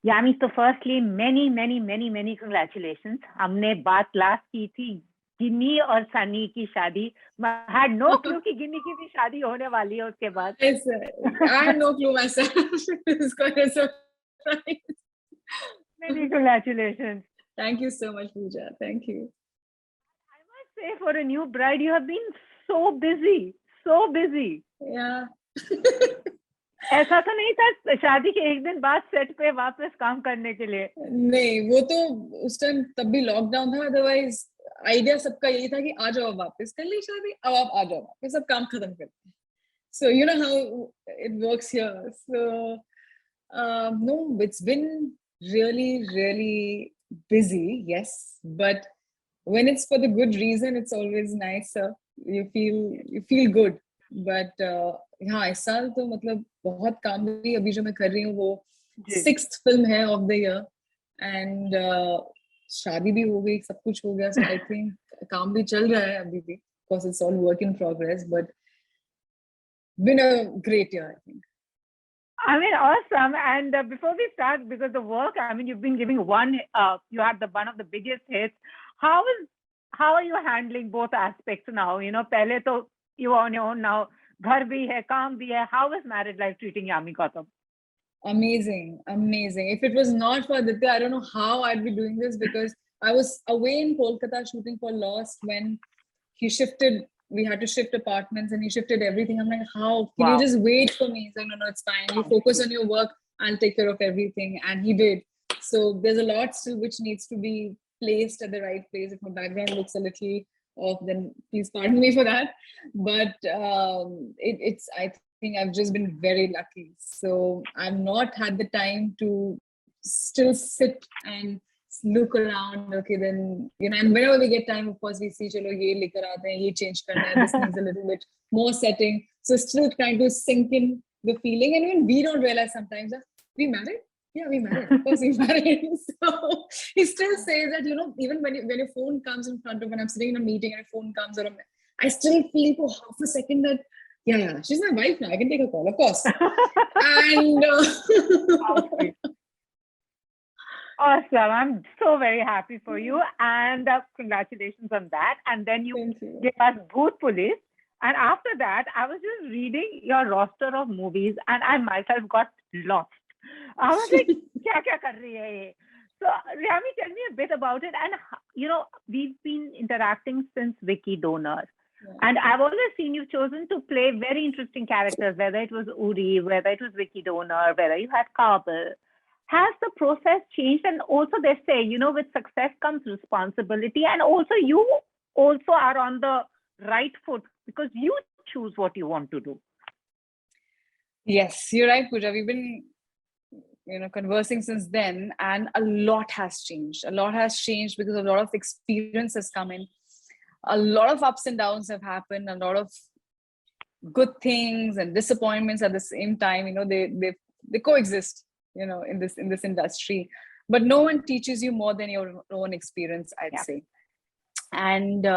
यामी, तो firstly many congratulations. हमने बात लास्ट की थी गिन्नी और सनी की शादी. had no clue कि गिन्नी की भी शादी होने वाली है उसके बाद. I had no clue myself. It's quite a surprise. Many congratulations. Thank you so much, Pooja. Thank you. I must say, for a new bride, you have been so busy. So busy. Yeah. ऐसा तो नहीं था शादी के एक दिन बाद set पे वापस काम करने के लिए? नहीं, वो तो उस टाइम तब भी लॉकडाउन था. अदरवाइज आइडिया सबका यही था कि आ जाओ वापस कर ली शादी, अब आप आ जाओ वापस, सब काम खत्म करते हैं. So you know how it works here. So no, it's been really busy, yes, but when it's for the good reason, it's always nicer. You feel good. But हाँ, इस साल तो मतलब बहुत काम भी. अभी जो मैं कर रही हूँ वो 6th film है of the year, and शादी भी हो गई, सब कुछ हो गया. So I think काम भी चल रहा है अभी भी, because it's all work in progress. But been a great year, I think. I mean, awesome. And before we start, because the work, I mean, you've been giving you had one of the biggest hits. How are you handling both aspects now? You know, pehle to you are on your own now. Ghar bhi hai, kaam bhi hai. How is married life treating Yami Gautam? Amazing. If it was not for Aditya, I don't know how I'd be doing this, because I was away in Kolkata shooting for Lost when he shifted. We had to shift apartments and he shifted everything. I'm like, how? Can you just wait for me? He's like, no, it's fine. You focus on your work. I'll take care of everything. And he did. So there's a lot still which needs to be placed at the right place. If my background looks a little off, then please pardon me for that. But I think I've just been very lucky. So I've not had the time to still sit and look around. Okay, then, you know, and whenever we get time, of course, we see, chalo, ye lekar aate hain, ye change karna hai, this needs a little bit more setting. So still trying to sink in the feeling. And even we don't realize sometimes, we married? Yeah, we married. Of course, we married. So he still says that, you know, even when your phone comes in front of, when I'm sitting in a meeting and a phone comes, or I still feel for half a second that, yeah, she's my wife now. I can take a call, of course. And awesome. I'm so very happy for you. And congratulations on that. And then you gave us Bhoot Police. And after that, I was just reading your roster of movies and I myself got lost. I was like, kya kar rahi hai ye? So, Yami, tell me a bit about it. And, you know, we've been interacting since Vicky Donor. Yeah. And I've always seen you've chosen to play very interesting characters, whether it was Uri, whether it was Vicky Donor, whether you had Kabul. Has the process changed? And also they say, you know, with success comes responsibility. And also you also are on the right foot because you choose what you want to do. Yes, you're right, Pooja. We've been, you know, conversing since then, and a lot has changed. A lot has changed because a lot of experience has come in. A lot of ups and downs have happened. A lot of good things and disappointments at the same time. You know, they coexist, you know, in this industry. But no one teaches you more than your own experience, I'd say. And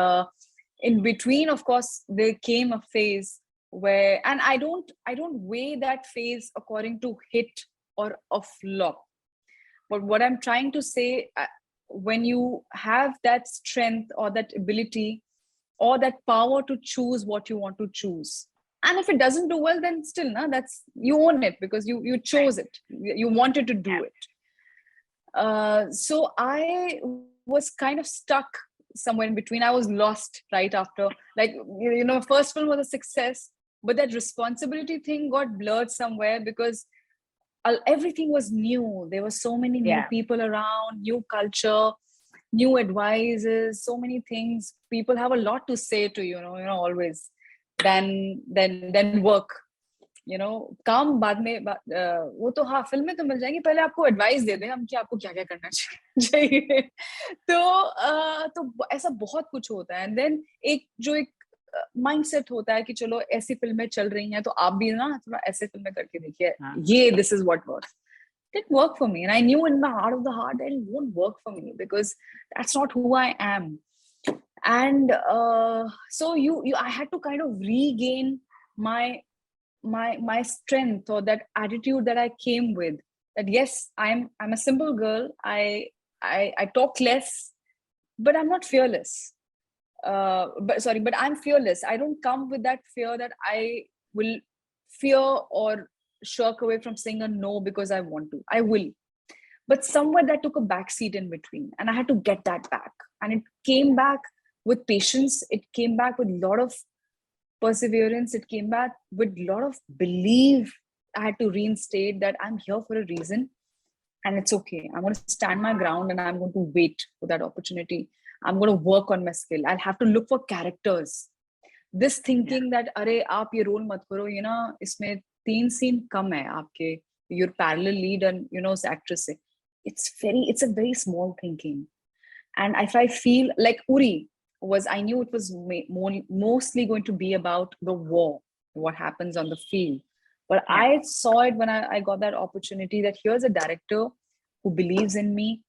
in between, of course, there came a phase where, and I don't weigh that phase according to hit or a flop. But what I'm trying to say, when you have that strength or that ability or that power to choose what you want to choose, and if it doesn't do well, then still, that's, you own it because you chose it. You wanted to do it. So I was kind of stuck somewhere in between. I was lost right after, like, you know, first film was a success, but that responsibility thing got blurred somewhere because everything was new. There were so many new people around, new culture, new advices, so many things. People have a lot to say to you know, always than work. You know, काम बाद में वो तो हाँ film में तो मिल जाएंगी, पहले आपको एडवाइस दे दें हम कि आपको क्या क्या करना चाहिए. तो ऐसा बहुत कुछ होता है. एंड देन एक माइंडसेट होता है कि चलो ऐसी फिल्में चल रही हैं तो आप भी ना थोड़ा ऐसे फिल्में करके देखिए. ये this is what works. It didn't work for me, and I knew in my heart of the heart that it won't work for me because that's not who I am. And so I had to kind of regain my strength or that attitude that I came with, that yes, I'm a simple girl. I talk less, but I'm not fearless. But I'm fearless. I don't come with that fear that I will fear or shirk away from saying a no because I want to. I will. But somewhere that took a backseat in between, and I had to get that back. And it came back with patience. It came back with a lot of perseverance. It came back with a lot of belief. I had to reinstate that I'm here for a reason, and it's okay. I'm going to stand my ground, and I'm going to wait for that opportunity. I'm going to work on my skill. I'll have to look for characters. This thinking that अरे आप ये role मत करो, you know, इसमें 3 scene कम है आपके, your parallel lead and you know actress से. It's a very small thinking. And if I feel like Uri was, I knew it was mostly going to be about the war, what happens on the field. But I saw it when I got that opportunity that here's a director who believes in me.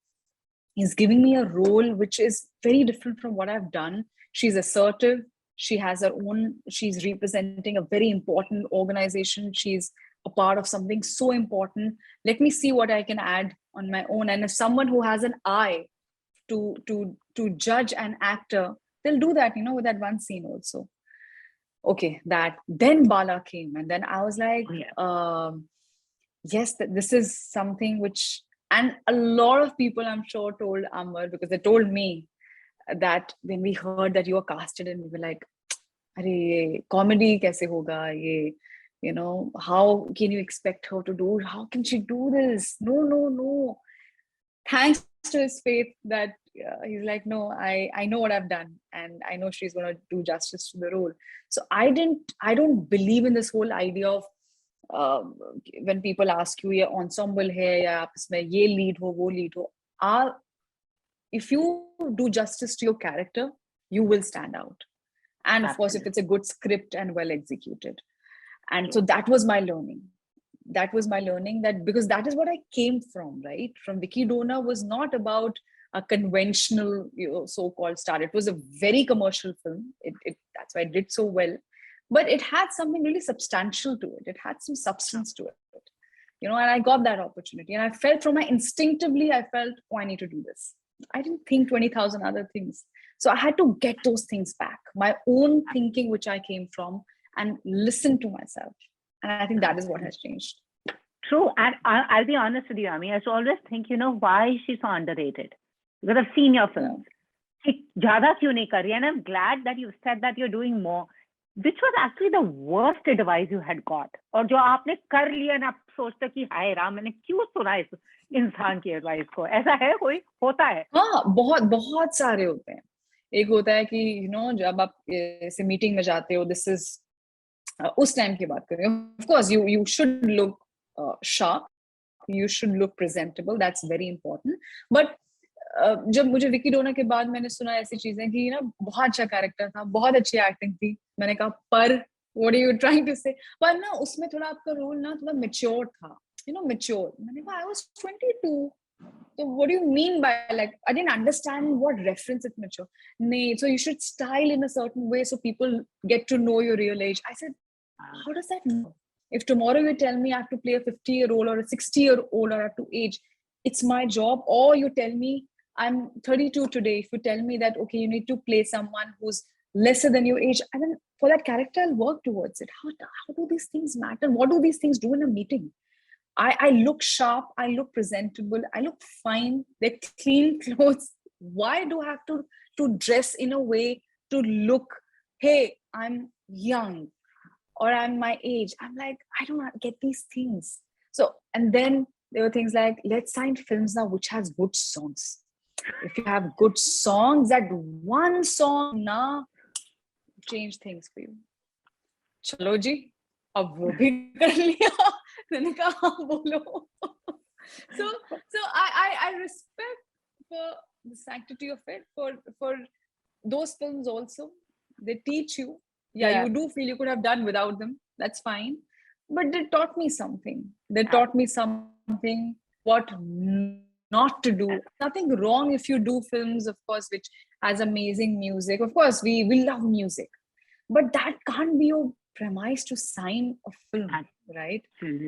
He's giving me a role which is very different from what I've done. She's assertive. She has her own, she's representing a very important organization. She's a part of something so important. Let me see what I can add on my own. And if someone who has an eye to judge an actor, they'll do that, you know, with that one scene also. Okay, that. Then Bala came, and then I was like, yes, this is something which, and a lot of people I'm sure told Amar, because they told me that when we heard that you were casted, and we were like, "Arey, comedy kaise hoga? Ye, you know, how can you expect her to do? How can she do this? No. Thanks to his faith that he's like, no, I know what I've done, and I know she's going to do justice to the role. So I don't believe in this whole idea of when people ask you, yeah, ensemble hai ya aap isme ye lead ho, wo lead ho. If you do justice to your character, you will stand out. And of course, if it's a good script and well executed. And so that was my learning. That because that is what I came from, right? From Vicky Dona was not about a conventional, you know, so-called star. It was a very commercial film. That's why it did so well. But it had something really substantial to it. It had some substance to it, you know, and I got that opportunity. And I felt instinctively, I felt, oh, I need to do this. I didn't think 20,000 other things. So I had to get those things back, my own thinking, which I came from, and listen to myself. And I think that is what has changed. True. And I'll be honest with you, Yami. I used to always think, you know, why is she so underrated? Because I've seen your films. Jada kyun nahi kar rahi? And I'm glad that you said that you're doing more. Which was actually the worst advice you had got? और जो आपने कर लिया ना, आप सोचते कि हाय राम, मैंने क्यों सुना इस इंसान की एडवाइस को? ऐसा है कोई? होता है? हाँ, बहुत सारे होते हैं. एक होता है कि you know, जब आप ऐसे मीटिंग में जाते हो, this is उस टाइम की बात कर रही हूँ. Of course, you should look sharp. You should look presentable. That's very important. But जब मुझे विकी डोना के बाद मैंने सुना ऐसी चीजें कि ना बहुत अच्छा कैरेक्टर था, बहुत अच्छी एक्टिंग थी, मैंने कहा पर what are you trying to say? पर ना उसमें थोड़ा आपका रोल ना थोड़ा mature था, you know, mature. मैंने कहा I was 22. So what do you mean by, like, I didn't understand what reference it's mature. Nee, so you should style in a certain way so people get to know your real age. I said, how does that know? If tomorrow you tell me I have to play a 50-year-old or a 60-year-old, or I have to age, it's my job. Or you tell me I'm 32 today. If you tell me that, okay, you need to play someone who's lesser than your age, and then for that character, I'll work towards it. How do these things matter? What do these things do in a meeting? I look sharp. I look presentable. I look fine. They're clean clothes. Why do I have to dress in a way to look, hey, I'm young, or I'm my age? I'm like, I don't get these things. So, and then there were things like, let's sign films now which has good songs. If you have good songs, that one song now change things for you. Chalo ji, ab wo bhi kar liya. मैंने कहा बोलो. So I respect the sanctity of it for those films also. They teach you. Yeah, you do feel you could have done without them. That's fine. But they taught me something. They taught me something what not to do. Nothing wrong if you do films, of course, which has amazing music. Of course, we love music. But that can't be your premise to sign a film, right?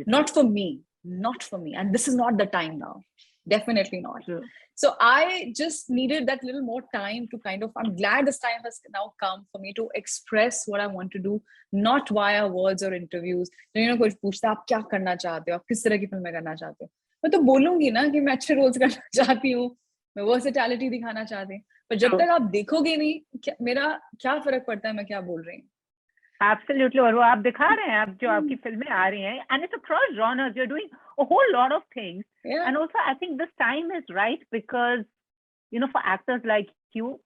Not for me. not for me. And this is not the time now. Definitely not. True. So I just needed that little more time to kind of, I'm glad this time has now come for me to express what I want to do, not via words or interviews. कोई पूछता है आप क्या करना चाहते हो, आप किस तरह की फिल्में करना चाहते हो, मैं तो बोलूंगी ना कि मैं अच्छे रोल्स करना चाहती हूँ, मैं वर्सेटैलिटी दिखाना चाहती हूँ, पर जब तक आप देखोगे नहीं मेरा क्या फर्क पड़ता है मैं क्या बोल रही हूँ. Absolutely. और वो आप दिखा रहे हैं, आप जो आपकी फिल्में आ रही हैं, and it's across genres. You're doing a whole lot of things. Yeah. And also, I think this time is right because, for actors like you,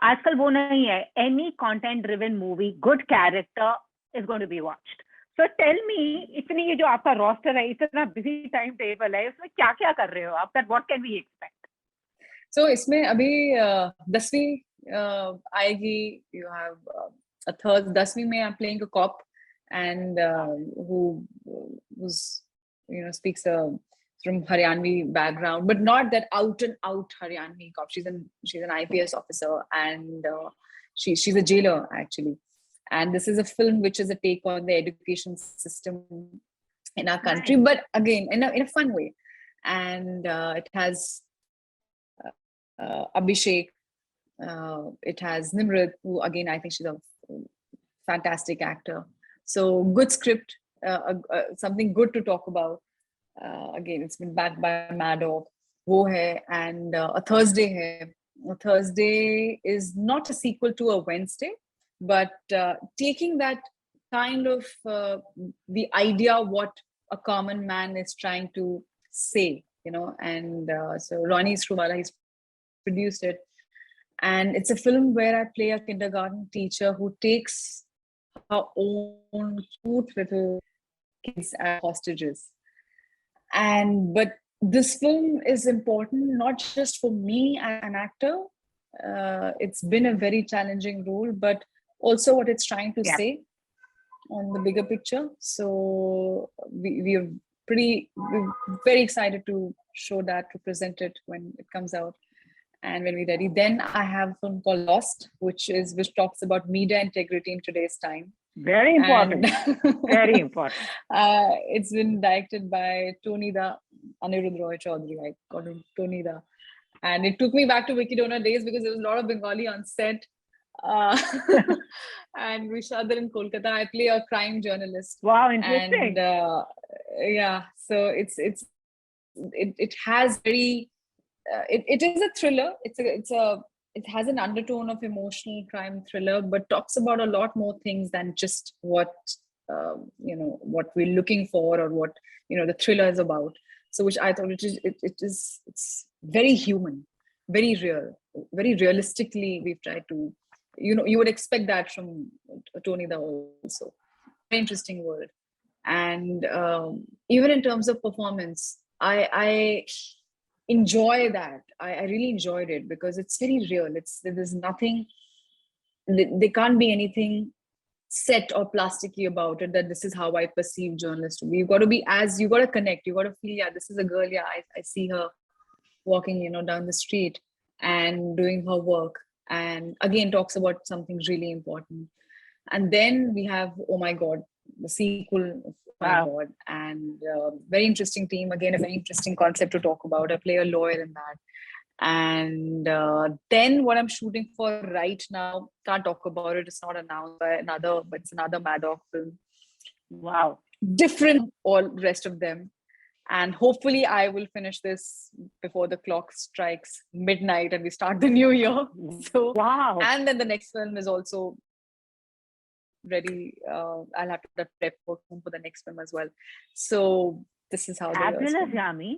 आजकल वो नहीं है. Any content-driven movie, good character is going to be watched. So tell me, इतनी ये जो आपका roster है, इतना busy timetable है, उसमें क्या क्या कर रहे हो आप? That what can we expect? So इसमें अभी 10वीं आएगी. You have a third 10वीं में I'm playing a cop and who's speaks from Haryanvi background, but not that out and out Haryanvi cop. She's an IPS officer and she's a jailer actually. And this is a film which is a take on the education system in our country, but again in a fun way. And it has Abhishek, it has Nimrat, who again I think she's a fantastic actor. So good script, something good to talk about. Again, it's been backed by Maddox. वो है, and a Thursday है. A Thursday is not a sequel to a Wednesday, but taking that kind of the idea of what a common man is trying to say, and so Ronnie Skrubala, he's produced it. And it's a film where I play a kindergarten teacher who takes her own cute little kids as hostages. But this film is important not just for me as an actor. It's been a very challenging role, but also what it's trying to say on the bigger picture. So we're very excited to show that, to present it when it comes out. And when we're ready, then I have a film called Lost, which talks about media integrity in today's time. Very important. Very important. It's been directed by Tony Da, Anirudh Roy Chaudhary. I called him Tony Da. And it took me back to Wikidona days because there was a lot of Bengali on set. And we shot there in Kolkata. I play a crime journalist. Wow, interesting. And so it has very. It is a thriller. It has an undertone of emotional crime thriller, but talks about a lot more things than just what what we're looking for or what the thriller is about. So which I thought it's very human, very real, very realistically we've tried to you would expect that from Tony Da also. Very interesting world. And even in terms of performance, I enjoy that. I really enjoyed it because it's very real. There's nothing, there can't be anything set or plasticky about it that this is how I perceive journalists to be. You've got to be you got to connect. You got to feel, this is a girl. I see her walking, down the street and doing her work. And again, talks about something really important. And then we have, oh my God, the sequel. My God. And very interesting team. Again, a very interesting concept to talk about. I play a lawyer in that. And then what I'm shooting for right now, can't talk about it. It's not announced by but it's another Maddox film. Wow. Different all rest of them. And hopefully I will finish this before the clock strikes midnight and we start the new year. So, wow. And then the next film is also ready. I'll have to prep for the next film as well. So this is how fabulous, Yami.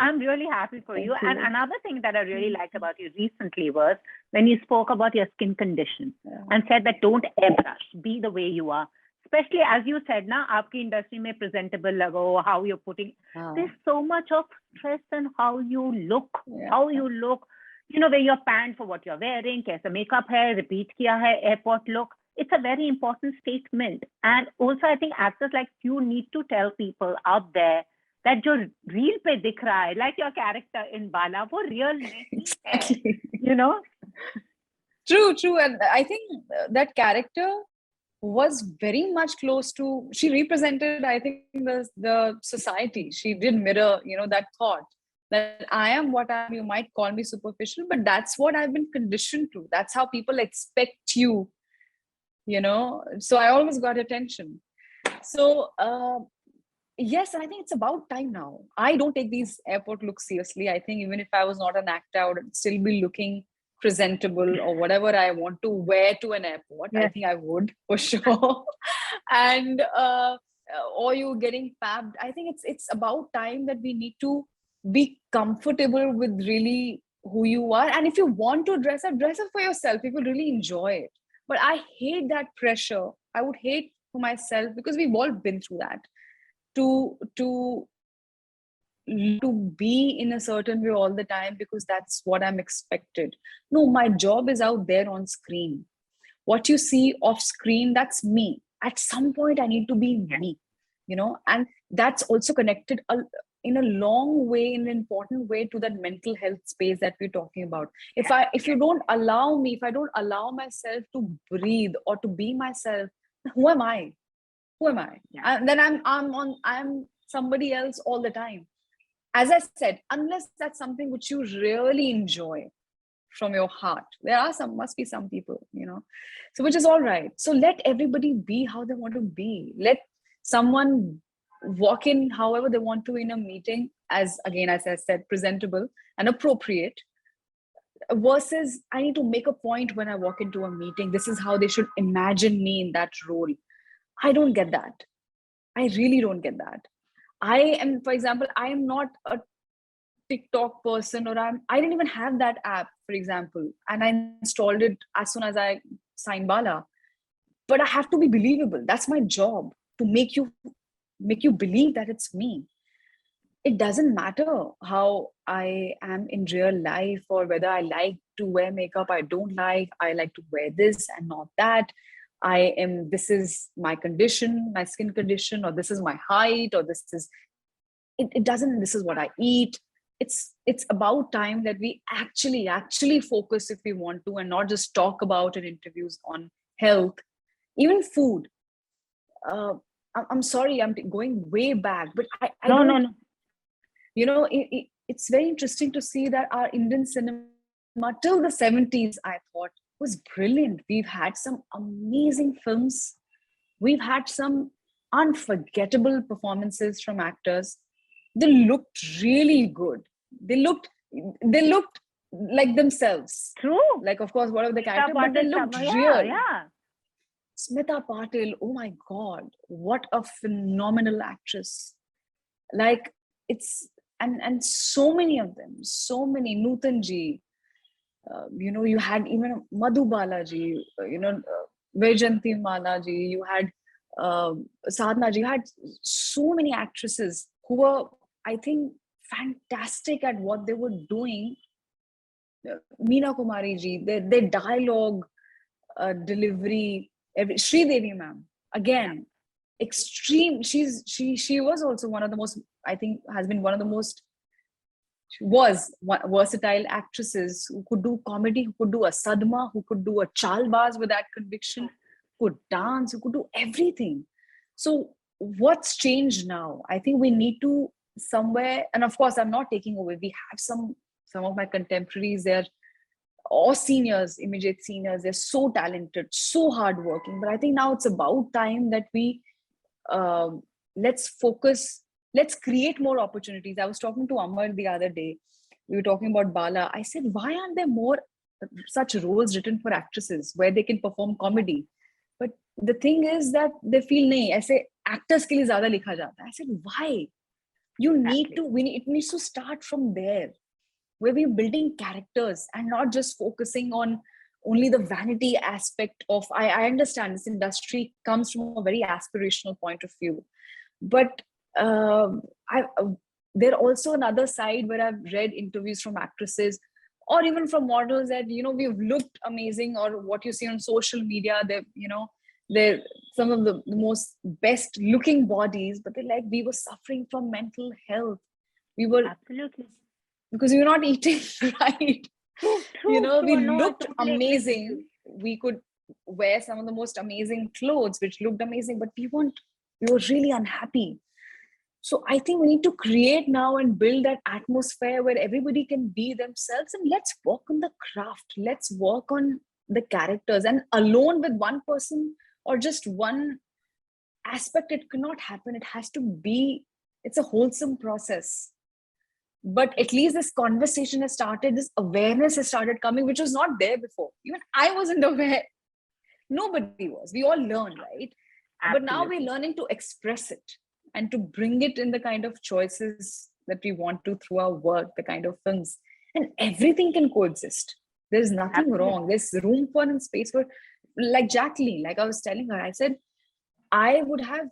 I'm really happy for you. And another thing that I really liked about you recently was when you spoke about your skin condition and said that don't airbrush, be the way you are. Especially as you said, na, aapki industry mein presentable lago, how you're putting. There's so much of stress in how you look, where your pants for what you're wearing, kaisa makeup hai, repeat kiya hai, airport look. It's a very important statement. And also, I think actors like you need to tell people out there that jo reel pe dikh raha hai, like your character in Bala, wo real nahi hai, True. And I think that character was very much close to, she represented, I think, the society. She did mirror, that thought that I am what I am. You might call me superficial, but that's what I've been conditioned to. That's how people expect you, So I always got attention. So, yes, I think it's about time now. I don't take these airport looks seriously. I think even if I was not an actor, I would still be looking presentable or whatever I want to wear to an airport. Yes. I think I would for sure. And or you getting fabbed. I think it's about time that we need to be comfortable with really who you are. And if you want to dress up for yourself. If you really enjoy it. But I hate that pressure. I would hate for myself, because we've all been through that, to be in a certain way all the time because that's what I'm expected. No, my job is out there on screen. What you see off screen, that's me. At some point I need to be me, and that's also connected in a long way, in an important way, to that mental health space that we're talking about. If you don't allow me, if I don't allow myself to breathe or to be myself, who am I? Yeah. And then I'm somebody else all the time. As I said, unless that's something which you really enjoy from your heart. Must be some people, so which is all right. So let everybody be how they want to be. Let someone walk in however they want to in a meeting, as I said, presentable and appropriate, versus I need to make a point when I walk into a meeting. This is how they should imagine me in that role. I don't get that. I really don't get that. For example, I am not a TikTok person, or I didn't even have that app, for example, and I installed it as soon as I signed Bala. But I have to be believable. That's my job, to make you believe that it's me. It doesn't matter how I am in real life, or whether I like to wear makeup. I don't like. I like to wear this and not that. This is my condition, my skin condition, or this is my height, or this is, it doesn't, this is what I eat. It's about time that we actually focus, if we want to, and not just talk about in interviews on health, even food. I'm sorry, I'm going way back, but I no. It's very interesting to see that our Indian cinema till the 70s, I thought, was brilliant. We've had some amazing films. We've had some unforgettable performances from actors. They looked really good. They looked like themselves. True. Like, of course, whatever the character, but they looked real. Yeah. Smita Patil, oh my God, what a phenomenal actress. Like, it's, and so many of them, Nutan ji, you had even Madhu Balaji, Vaijanti Malaji, you had Sadhna ji, you had so many actresses who were, I think, fantastic at what they were doing. Meena Kumari ji, their dialogue, delivery, Sri Devi ma'am, again, extreme. She was also one of the most, I think, has been one of the most, versatile actresses who could do comedy, who could do a sadma, who could do a chalbaz with that conviction, who could dance, who could do everything. So what's changed now? I think we need to somewhere, and of course, I'm not taking away. We have some of my contemporaries there, or seniors, immediate seniors. They're so talented, so hardworking. But I think now it's about time that we let's focus. Let's create more opportunities. I was talking to Amar the other day. We were talking about Bala. I said, why aren't there more such roles written for actresses where they can perform comedy? But the thing is that they feel, nahi, aise actors ke liye zyada likha jata hai. I said, why? You need to, it needs to start from there, where we're building characters and not just focusing on only the vanity aspect of, I understand this industry comes from a very aspirational point of view. But there also another side where I've read interviews from actresses or even from models that, we've looked amazing, or what you see on social media, they're some of the most best looking bodies, but they're like, we were suffering from mental health. We were, absolutely, because we were not eating right. True, we looked amazing. We could wear some of the most amazing clothes, which looked amazing, but we were really unhappy. So I think we need to create now and build that atmosphere where everybody can be themselves, and let's work on the craft. Let's work on the characters, and alone with one person or just one aspect, it cannot happen. It has to be, it's a wholesome process. But at least this conversation has started, this awareness has started coming, which was not there before. Even I wasn't aware. Nobody was. We all learned, right? Absolutely. But now we're learning to express it and to bring it in the kind of choices that we want to through our work, the kind of films. And everything can coexist. There's nothing wrong. There's room for and space for, like Jacqueline, like I was telling her, I said, I would have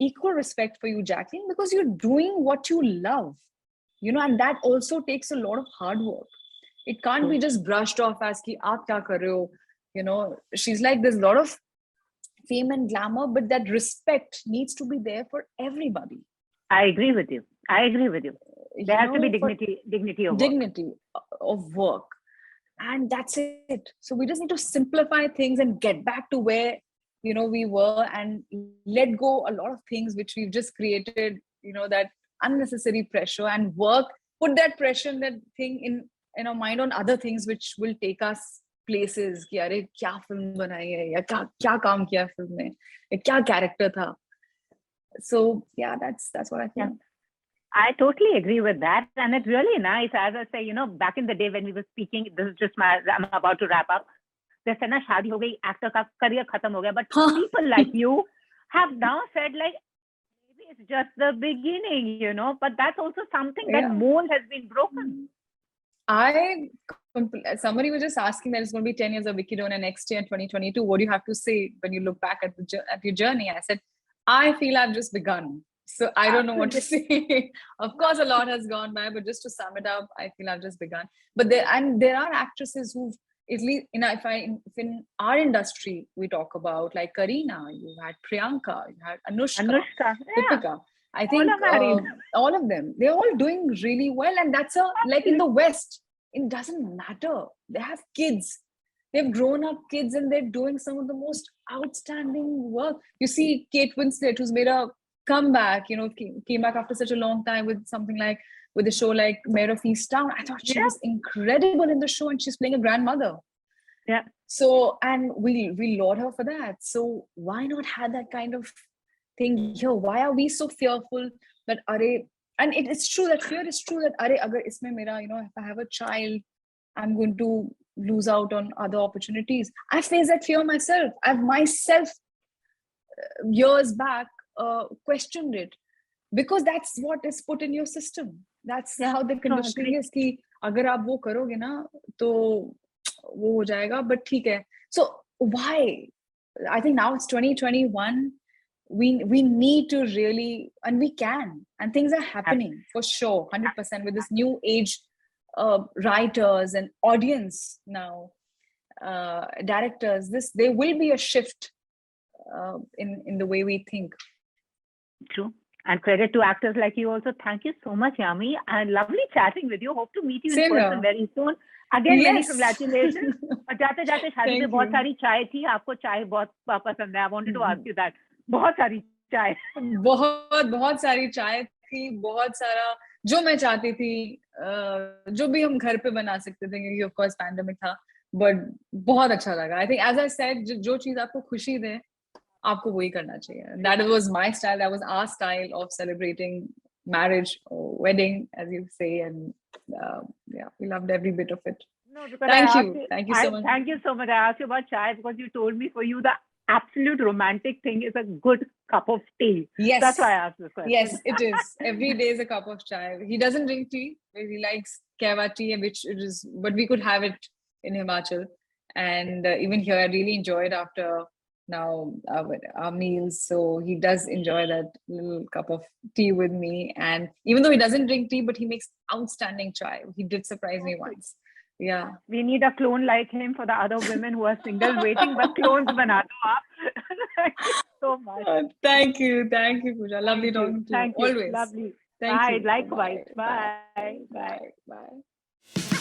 equal respect for you, Jacqueline, because you're doing what you love, and that also takes a lot of hard work. It can't be just brushed off as ki aap kya kar rahe ho. She's like, there's a lot of fame and glamour, but that respect needs to be there for everybody. I agree with you. There has to be dignity of work. And that's it. So we just need to simplify things and get back to where we were, and let go a lot of things which we've just created, that unnecessary pressure, and put that pressure and that thing in our mind on other things which will take us places. Ki, Are, kya film banai hai? Ya kya kaam kiya film mein? Kya character tha? So yeah, that's what I think. Yeah. I totally agree with that. And it's really nice. As I say, back in the day when we were speaking, this is just I'm about to wrap up. They said, shaadi ho gayi, actor ka career khatam ho gaya. But people like you have now said, like, maybe it's just the beginning, but that's also something that mold has been broken. Somebody was just asking that it's going to be 10 years of Vicky Dona next year, 2022. What do you have to say when you look back at your journey? I said, I feel I've just begun. So I don't know what to say. Of course, a lot has gone by, but just to sum it up, I feel I've just begun. But there are actresses who've, at least if in our industry we talk about, like Kareena, you had Priyanka, you had Anushka, Deepika. I think all of them, they're all doing really well. And that's like in the West, it doesn't matter. They have kids. They've grown up kids and they're doing some of the most outstanding work. You see Kate Winslet, who's made a comeback, came back after such a long time with something like, with a show like Mayor of Easttown. I thought she was incredible in the show, and she's playing a grandmother. Yeah. So, and we laud her for that. So why not have that kind of thing here? Why are we so fearful that, and it's true, that fear is true, that, agar isme mera, if I have a child, I'm going to lose out on other opportunities. I faced that fear myself. I've myself years back questioned it, because that's what is put in your system. That's how the conditioning is ki agar aap wo karoge na to wo ho jayega, but theek hai. So why? I think now it's 2021. We need to really, and we can, and things are happening for sure, 100% with this new age writers and audience now, directors. There will be a shift in the way we think. True. And credit to actors like you also. Thank you so much, Yami. And lovely chatting with you. Hope to meet you in person very soon. Again, many congratulations. और जाते जाते शादी में बहुत सारी चाय थी. आपको चाय बहुत पसंद है. I wanted to ask you that. बहुत सारी चाय. बहुत सारी चाय थी. बहुत सारा जो मैं चाहती थी, जो भी हम घर पे बना सकते थे, क्योंकि of course pandemic था. But बहुत अच्छा लगा. I think, as I said, जो चीज आपको खुशी दे, आपको वही करना चाहिए. That was my style. That was our style of celebrating marriage or wedding, as you say, and we loved every bit of it. No, because thank you so much. Thank you so much. I asked you about chai because you told me for you the absolute romantic thing is a good cup of tea. Yes, that's why I asked this question. Yes, it is. Every day is a cup of chai. He doesn't drink tea. He likes kehwa tea, which it is, but we could have it in Himachal, and even here I really enjoyed after now our meals. So he does enjoy that little cup of tea with me, and even though he doesn't drink tea, but he makes outstanding chai. He did surprise me once. Yeah, we need a clone like him for the other women who are single waiting, but clones bana do aap. Thank you so much. Thank you, Pooja. Lovely talking to you. Thank you. Always. Lovely. Thank Bye. you. Likewise. Bye. Bye.